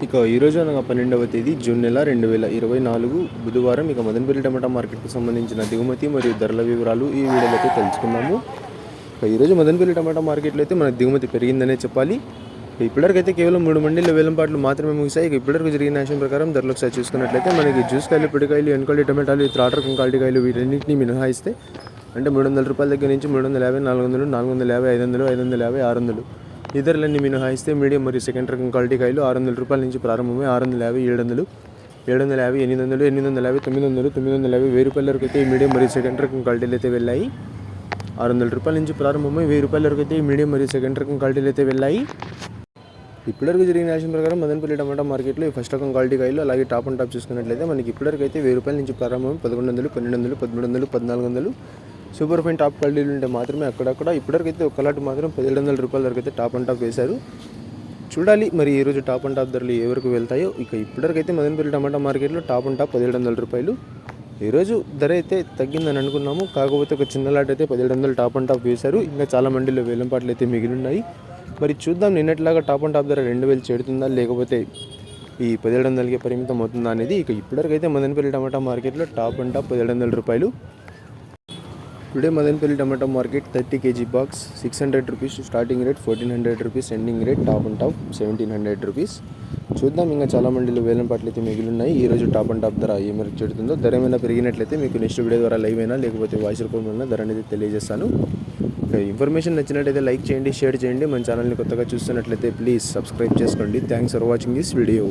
ఇక ఈరోజు అనగా 12వ తేదీ జూన్ నెల 2024 బుధవారం. ఇక మదనపల్లి టమాటా మార్కెట్కి సంబంధించిన దిగుమతి మరియు ధరల వివరాలు ఈ వీడియోలో అయితే తెలుసుకుందాము. ఇక ఈరోజు మదనపల్లి టమాటా మార్కెట్లో అయితే మన దిగుమతి పెరిగిందనే చెప్పాలి. ఇప్పటివరకైతే కేవలం 3 మండీల వేలంపాట్లు మాత్రమే ముగిశాయి. ఇక ఇప్పటివరకు జరిగిన యాక్షన్ ప్రకారం ధరలు ఒకసారి చూసుకున్నట్లయితే మనకి జ్యూస్ కాయలు, పిడికాయలు, ఎన్క్వాలిటీ టమాటాలు, త్రాటర్ రకం క్వాలిటీ కాయలు వీటన్నింటినీ మినహాయిస్తే అంటే 300 రూపాయల దగ్గర నుంచి 350, 400, 450, 500, 550, 600 ఈ ధరలన్నీ మినహాయిస్తే మీడియం మరియు సెకండ్ రకం క్వాలిటీ కాయలు 600 రూపాయల నుంచి ప్రారంభమై 650, 700, 750, 800, 850, 900, 950, 1000 రూపాయల వరకు అయితే ఈ మీడియం మరియు సెకండ్ రకం క్వాలిటీలు అయితే వెళ్ళాయి. 600 రూపాయల నుంచి ప్రారంభమై 1000 రూపాయల వరకు అయితే ఈ మీడియం మరియు సెకండ్ రకం క్వాలిటీలు అయితే వెళ్ళాయి. ఇప్పటివరకు జరిగిన యాక్షన్ ప్రకారం మదనపల్లి టమాటా మార్కెట్లో ఈ ఫస్ట్ రకం క్వాలిటీ కాయలు అలాగే టాప్ అండ్ టాప్ చూసుకున్నట్లయితే మనకి ఇప్పటివరకు అయితే 1000 రూపాయల నుంచి ప్రారంభమై 1100, 1200, 1300, 1400 సూపర్ ఫైన్ టాప్ క్వాలిటీలు ఉంటే మాత్రమే అక్కడక్కడ ఇప్పటివరకైతే ఒక లాట్ మాత్రం 1700 రూపాయల వరకు అయితే టాప్ అండ్ టాప్ వేశారు. చూడాలి మరి ఈరోజు టాప్ అండ్ టాప్ ధరలు ఏ వరకు వెళ్తాయో. ఇక ఇప్పటివరకైతే మదనపల్లి టమాటా మార్కెట్లో టాప్ అండ్ టాప్ 1700 రూపాయలు. ఈరోజు ధర అయితే తగ్గిందని అనుకున్నాము, కాకపోతే ఒక చిన్న లాట్ అయితే 1700 టాప్ అండ్ టాప్ వేశారు. ఇంకా చాలా మండీలో వేలంపాట్లు అయితే మిగిలి ఉన్నాయి. మరి చూద్దాం నిన్నట్లాగా టాప్ అండ్ టాప్ ధర 2000 చేరుతుందా లేకపోతే ఈ 1700కి పరిమితం అవుతుందా అనేది. ఇక ఇప్పటివరకైతే మదనపల్లి టమాటా మార్కెట్లో టాప్ అండ్ టాప్ 1700 రూపాయలు. Today Madanapalle tomato market 30 kg box 600 rupees starting rate, 1400 rupees ending rate, top and top 1700 rupees. చూద్దాం ఇంకా చాలా మండీలు వేలంపాట్లు అయితే మిగిలి ఉన్నాయి. ఈరోజు టాప్ అండ్ టాప్ ధర ఏ మేరకు చెడుతుందో. ధర ఏమైనా పెరిగినట్లయితే మీకు నెక్స్ట్ వీడియో ద్వారా లైవ్ అయినా లేకపోతే వాయిస్ రూపంలో ధర అనేది తెలియజేస్తాను. ఇన్ఫర్మేషన్ నచ్చినట్లయితే లైక్ చేయండి, షేర్ చేయండి. మన ఛానల్ని కొత్తగా చూస్తున్నట్లయితే ప్లీజ్ సబ్స్క్రైబ్ చేసుకోండి. Thanks for watching this video.